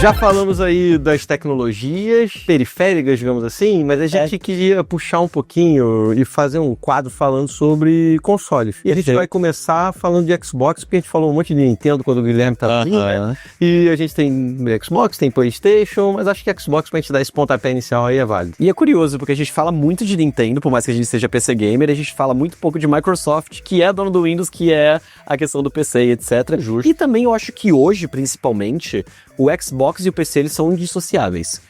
Já falamos aí das tecnologias periféricas, digamos assim, mas a gente queria puxar um pouquinho e fazer um quadro falando sobre consoles. E a gente vai começar falando de Xbox, porque a gente falou um monte de Nintendo quando o Guilherme estava vindo, né? E a gente tem Xbox, tem PlayStation, mas acho que Xbox, pra gente dar esse pontapé inicial aí, é válido. E é curioso, porque a gente fala muito de Nintendo, por mais que a gente seja PC Gamer, a gente fala muito pouco de Microsoft, que é dono do Windows, que é a questão do PC e etc. Justo. E também eu acho que hoje, principalmente, o Xbox e o PC, eles são indissociáveis.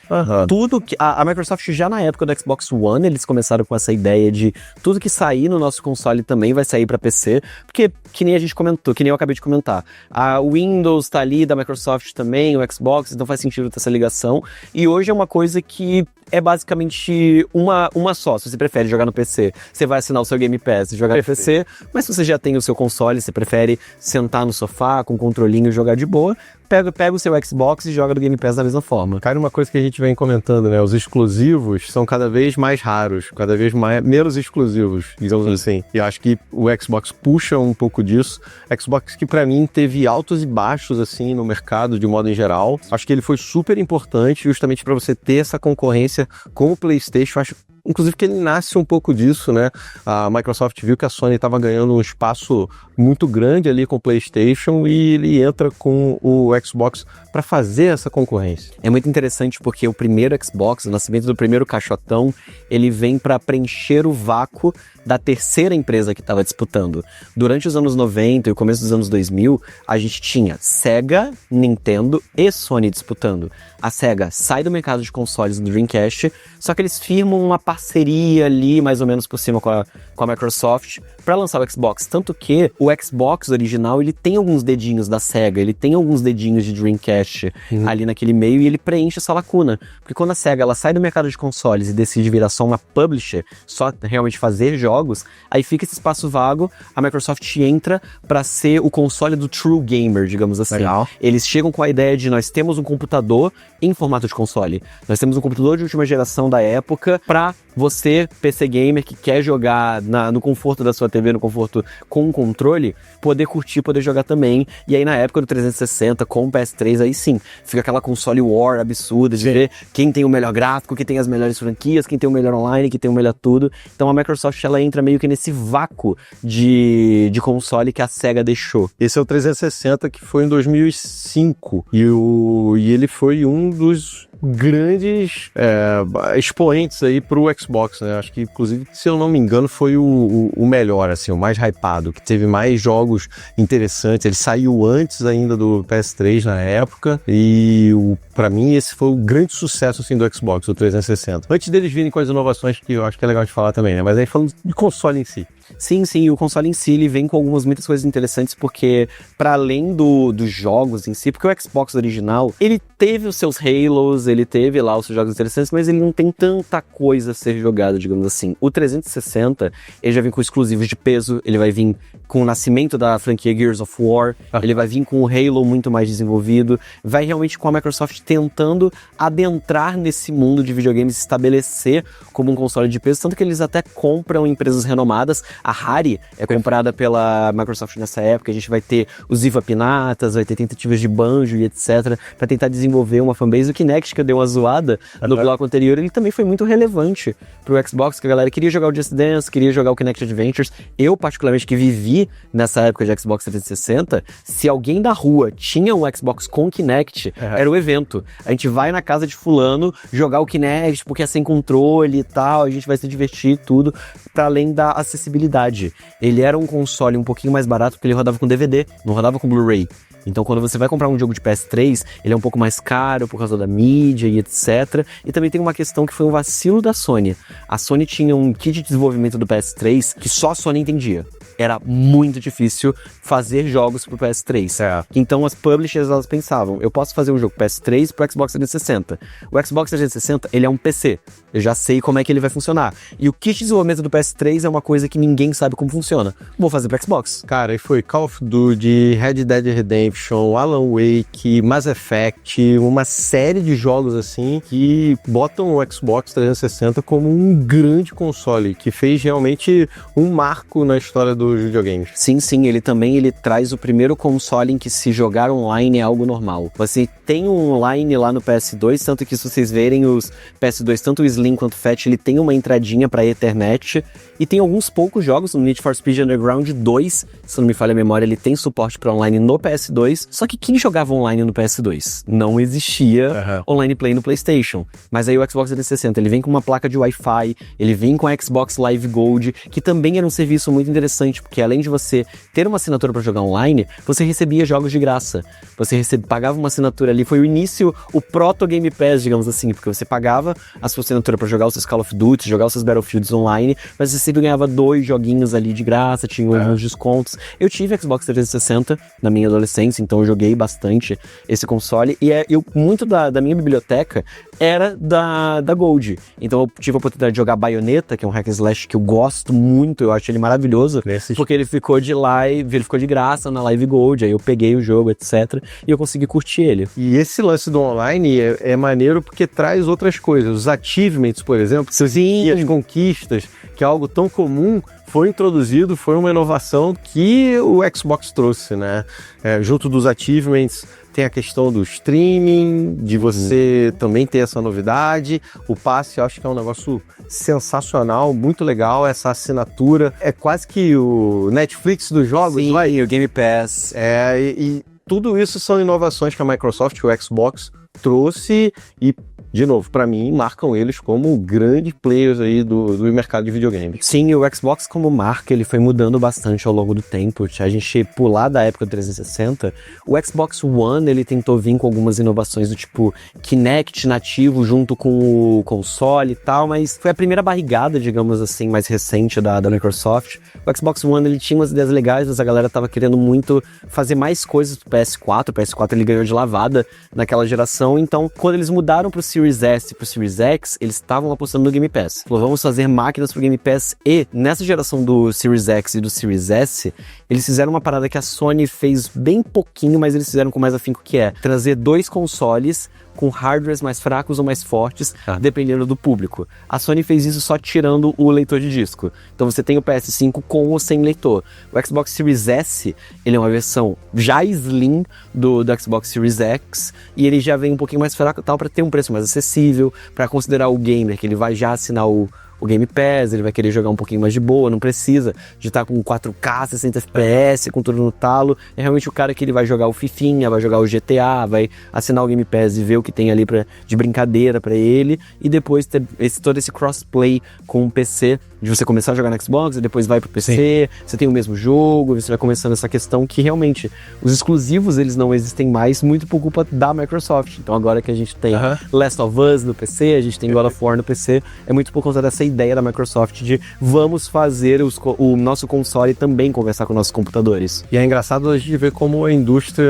Tudo que... A Microsoft, já na época do Xbox One, eles começaram com essa ideia de tudo que sair no nosso console também vai sair pra PC, porque, que nem a gente comentou, que nem eu acabei de comentar, a Windows tá ali, da Microsoft também, o Xbox, então faz sentido ter essa ligação, e hoje é uma coisa que é basicamente uma só. Se você prefere jogar no PC, você vai assinar o seu Game Pass e jogar no PC, mas se você já tem o seu console, você prefere sentar no sofá com o controlinho e jogar de boa, pega o seu Xbox e joga do Game Pass da mesma forma. Cara, uma coisa que a gente vem comentando, né? Os exclusivos são cada vez mais raros, cada vez menos exclusivos, digamos assim. E acho que o Xbox puxa um pouco disso. Xbox que pra mim teve altos e baixos, assim, no mercado, de modo em geral. Acho que ele foi super importante justamente pra você ter essa concorrência com o PlayStation. Acho inclusive que ele nasce um pouco disso, né? A Microsoft viu que a Sony estava ganhando um espaço muito grande ali com o PlayStation e ele entra com o Xbox para fazer essa concorrência. É muito interessante porque o primeiro Xbox, o nascimento do primeiro caixotão, ele vem para preencher o vácuo da terceira empresa que estava disputando. Durante os anos 90 e o começo dos anos 2000, a gente tinha Sega, Nintendo e Sony disputando. A Sega sai do mercado de consoles do Dreamcast, só que eles firmam uma parceria ali, mais ou menos por cima com a Microsoft, para lançar o Xbox. Tanto que o Xbox original, ele tem alguns dedinhos da Sega, ele tem alguns dedinhos de Dreamcast ali naquele meio e ele preenche essa lacuna. Porque quando a Sega ela sai do mercado de consoles e decide virar só uma publisher, só realmente fazer jogos, aí fica esse espaço vago, a Microsoft entra para ser o console do true gamer, digamos assim. Legal. Eles chegam com a ideia de nós temos um computador em formato de console. Nós temos um computador de última geração da época para você, PC gamer, que quer jogar no conforto da sua TV, no conforto com um controle, poder curtir, poder jogar também. E aí na época do 360, com o PS3, aí sim, fica aquela console war absurda de ver quem tem o melhor gráfico, quem tem as melhores franquias, quem tem o melhor online, quem tem o melhor tudo. Então a Microsoft, ela entra meio que nesse vácuo de console que a Sega deixou. Esse é o 360, que foi em 2005, e ele foi um dos grandes expoentes aí pro Xbox, né? Acho que, inclusive, se eu não me engano, foi o melhor, assim, o mais hypado, que teve mais jogos interessantes. Ele saiu antes ainda do PS3 na época e, pra mim, esse foi o grande sucesso, assim, do Xbox, o 360. Antes deles virem com as inovações, que eu acho que é legal de falar também, né? Mas aí falando de console em si. Sim, o console em si, ele vem com muitas coisas interessantes, porque para além dos jogos em si, porque o Xbox original, ele teve os seus Halos, ele teve lá os seus jogos interessantes, mas ele não tem tanta coisa a ser jogada, digamos assim. O 360, ele já vem com exclusivos de peso, ele vai vir com o nascimento da franquia Gears of War, ele vai vir com o Halo muito mais desenvolvido, vai realmente com a Microsoft tentando adentrar nesse mundo de videogames, se estabelecer como um console de peso, tanto que eles até compram empresas renomadas. A Rare é comprada pela Microsoft nessa época, a gente vai ter os Viva Pinatas, vai ter tentativas de Banjo e etc, para tentar desenvolver uma fanbase. O Kinect, que eu dei uma zoada no bloco anterior, ele também foi muito relevante pro Xbox, que a galera queria jogar o Just Dance, queria jogar o Kinect Adventures. Eu, particularmente, que vivi nessa época de Xbox 360, se alguém da rua tinha um Xbox com Kinect, era o evento. A gente vai na casa de fulano jogar o Kinect, porque é sem controle e tal, a gente vai se divertir e tudo, para além da acessibilidade. Ele era um console um pouquinho mais barato, porque ele rodava com DVD, não rodava com Blu-ray. Então, quando você vai comprar um jogo de PS3, ele é um pouco mais caro por causa da mídia e etc. E também tem uma questão que foi um vacilo da Sony. A Sony tinha um kit de desenvolvimento do PS3 que só a Sony entendia. Era muito difícil fazer jogos pro PS3. Então as publishers, elas pensavam, eu posso fazer um jogo PS3 pro Xbox 360. O Xbox 360, ele é um PC. Eu já sei como é que ele vai funcionar. E o kit de desenvolvimento do PS3 é uma coisa que ninguém sabe como funciona. Vou fazer pro Xbox. Cara, e foi Call of Duty, Red Dead Redemption, Alan Wake, Mass Effect, uma série de jogos assim que botam o Xbox 360 como um grande console, que fez realmente um marco na história dos videogames. Sim, ele traz o primeiro console em que se jogar online é algo normal. Você tem um online lá no PS2, tanto que se vocês verem os PS2, tanto o Slim quanto o Fat, ele tem uma entradinha pra Ethernet, e tem alguns poucos jogos, no Need for Speed Underground 2, se não me falha a memória, ele tem suporte pra online no PS2, só que quem jogava online no PS2? Não existia online play no PlayStation, mas aí o Xbox 360, ele vem com uma placa de Wi-Fi, ele vem com a Xbox Live Gold, que também era um serviço muito interessante, porque além de você ter uma assinatura pra jogar online, você recebia jogos de graça, você pagava uma assinatura ali, foi o início, o proto Game Pass, digamos assim, porque você pagava a sua assinatura pra jogar os seus Call of Duty, jogar os seus Battlefields online, mas você sempre ganhava 2 joguinhos ali de graça, tinha alguns descontos. Eu tive Xbox 360 na minha adolescência, então eu joguei bastante esse console, e muito da minha biblioteca era da Gold. Então eu tive a oportunidade de jogar Bayonetta, que é um hack and slash que eu gosto muito, eu acho ele maravilhoso, porque ele ficou de graça na Live Gold, aí eu peguei o jogo, etc, e eu consegui curtir ele. E esse lance do online é maneiro porque traz outras coisas. Os achievements, por exemplo, e as conquistas, que é algo tão comum, foi introduzido, foi uma inovação que o Xbox trouxe, né? Junto dos achievements, tem a questão do streaming, de você também ter essa novidade. O passe, eu acho que é um negócio sensacional, muito legal, essa assinatura. É quase que o Netflix dos jogos. Sim, o Game Pass. E tudo isso são inovações que a Microsoft, o Xbox, trouxe e, de novo, pra mim, marcam eles como grandes players aí do mercado de videogame. Sim, o Xbox como marca, ele foi mudando bastante ao longo do tempo. Se a gente pular da época do 360, o Xbox One, ele tentou vir com algumas inovações do tipo Kinect nativo junto com o console e tal, mas foi a primeira barrigada, digamos assim, mais recente da Microsoft. O Xbox One, ele tinha umas ideias legais, mas a galera tava querendo muito fazer mais coisas do PS4. O PS4, ele ganhou de lavada naquela geração, então, quando eles mudaram pro Series S e pro Series X, eles estavam apostando no Game Pass. Falou, vamos fazer máquinas pro Game Pass, e nessa geração do Series X e do Series S, eles fizeram uma parada que a Sony fez bem pouquinho, mas eles fizeram com mais afinco, que é trazer 2 consoles com hardwares mais fracos ou mais fortes, dependendo do público. A Sony fez isso só tirando o leitor de disco. Então você tem o PS5 com ou sem leitor. O Xbox Series S, ele é uma versão já slim do Xbox Series X, e ele já vem um pouquinho mais fraco, tal, para ter um preço mais acessível, para considerar o gamer, que ele vai já assinar o Game Pass, ele vai querer jogar um pouquinho mais de boa, não precisa de estar com 4K, 60 FPS, com tudo no talo. É realmente o cara que ele vai jogar o Fifinha, vai jogar o GTA, vai assinar o Game Pass e ver o que tem ali de brincadeira pra ele, e depois ter todo esse crossplay com o PC, de você começar a jogar no Xbox e depois vai pro PC, você tem o mesmo jogo, você vai começando essa questão que realmente os exclusivos, eles não existem mais, muito por culpa da Microsoft. Então agora que a gente tem Last of Us no PC, a gente tem God of War no PC, é muito por conta dessa ideia da Microsoft de vamos fazer o nosso console também conversar com nossos computadores. E é engraçado a gente ver como a indústria,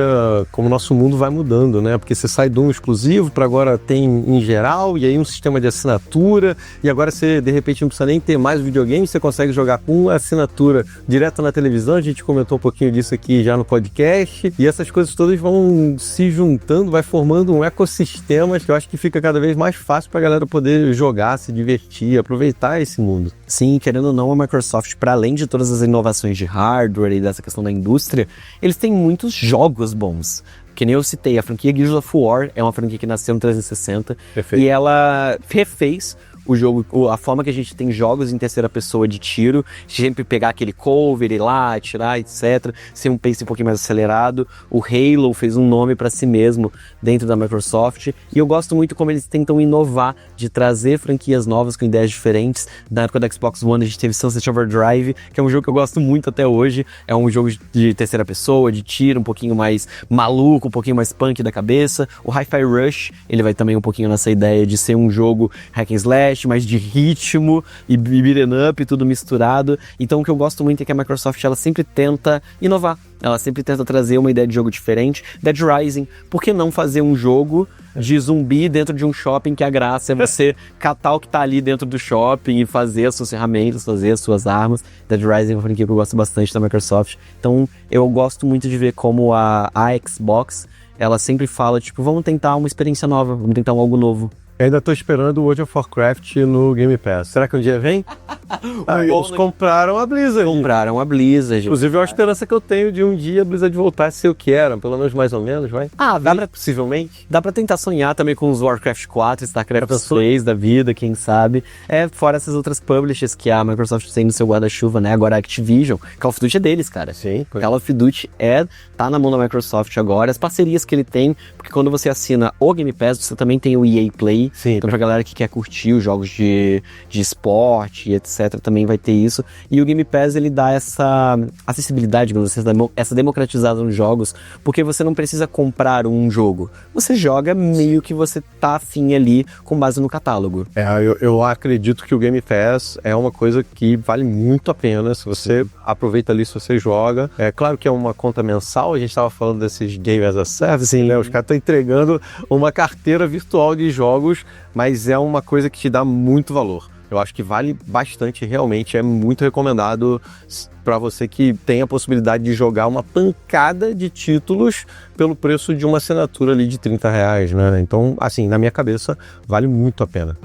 como o nosso mundo vai mudando, né? Porque você sai de um exclusivo para agora tem em geral, e aí um sistema de assinatura, e agora você de repente não precisa nem ter mais videogame, você consegue jogar com assinatura direto na televisão. A gente comentou um pouquinho disso aqui já no podcast, e essas coisas todas vão se juntando, vai formando um ecossistema que eu acho que fica cada vez mais fácil para a galera poder jogar, se divertir, aproveitar esse mundo. Sim, querendo ou não, a Microsoft, para além de todas as inovações de hardware e dessa questão da indústria, eles têm muitos jogos bons. Que nem eu citei, a franquia Gears of War é uma franquia que nasceu no 360. Perfeito. E ela refez o jogo, a forma que a gente tem jogos em terceira pessoa de tiro, sempre pegar aquele cover, ir lá, atirar, etc, ser um pace um pouquinho mais acelerado. O Halo fez um nome para si mesmo dentro da Microsoft, e eu gosto muito como eles tentam inovar, de trazer franquias novas com ideias diferentes. Na época da Xbox One a gente teve Sunset Overdrive, que é um jogo que eu gosto muito até hoje, é um jogo de terceira pessoa, de tiro, um pouquinho mais maluco, um pouquinho mais punk da cabeça. O Hi-Fi Rush, ele vai também um pouquinho nessa ideia de ser um jogo hack and slash, mais de ritmo e beat'em up, tudo misturado. Então o que eu gosto muito é que a Microsoft, ela sempre tenta inovar, ela sempre tenta trazer uma ideia de jogo diferente. Dead Rising, por que não fazer um jogo de zumbi dentro de um shopping, que a graça é você catar o que tá ali dentro do shopping e fazer as suas ferramentas, fazer as suas armas. Dead Rising é uma franquia que eu gosto bastante da Microsoft, então eu gosto muito de ver como a Xbox, ela sempre fala, tipo, vamos tentar uma experiência nova, vamos tentar algo novo. Ainda tô esperando o World of Warcraft no Game Pass. Será que um dia vem? Eles compraram a Blizzard. Compraram a Blizzard. Inclusive, é uma esperança que eu tenho de um dia a Blizzard voltar a ser o que era, pelo menos mais ou menos, vai? Possivelmente. Dá pra tentar sonhar também com os Warcraft 4, StarCraft 6 da vida, quem sabe. Fora essas outras publishers que a Microsoft tem no seu guarda-chuva, né? Agora a Activision, Call of Duty é deles, cara. Sim. Call of Duty tá na mão da Microsoft agora. As parcerias que ele tem, porque quando você assina o Game Pass, você também tem o EA Play. Sim. Então pra galera que quer curtir os jogos de esporte e etc, também vai ter isso. E o Game Pass, ele dá essa acessibilidade, digamos assim, essa democratizada nos jogos, porque você não precisa comprar um jogo. Você joga meio que você tá afim ali com base no catálogo. Eu acredito que o Game Pass é uma coisa que vale muito a pena. Se você aproveita ali, se você joga. É claro que é uma conta mensal, a gente estava falando desses Game as a Service, né? Os caras estão entregando uma carteira virtual de jogos, mas é uma coisa que te dá muito valor. Eu acho que vale bastante, realmente, é muito recomendado para você que tem a possibilidade de jogar uma pancada de títulos pelo preço de uma assinatura ali de R$30, né? Então, assim, na minha cabeça, vale muito a pena.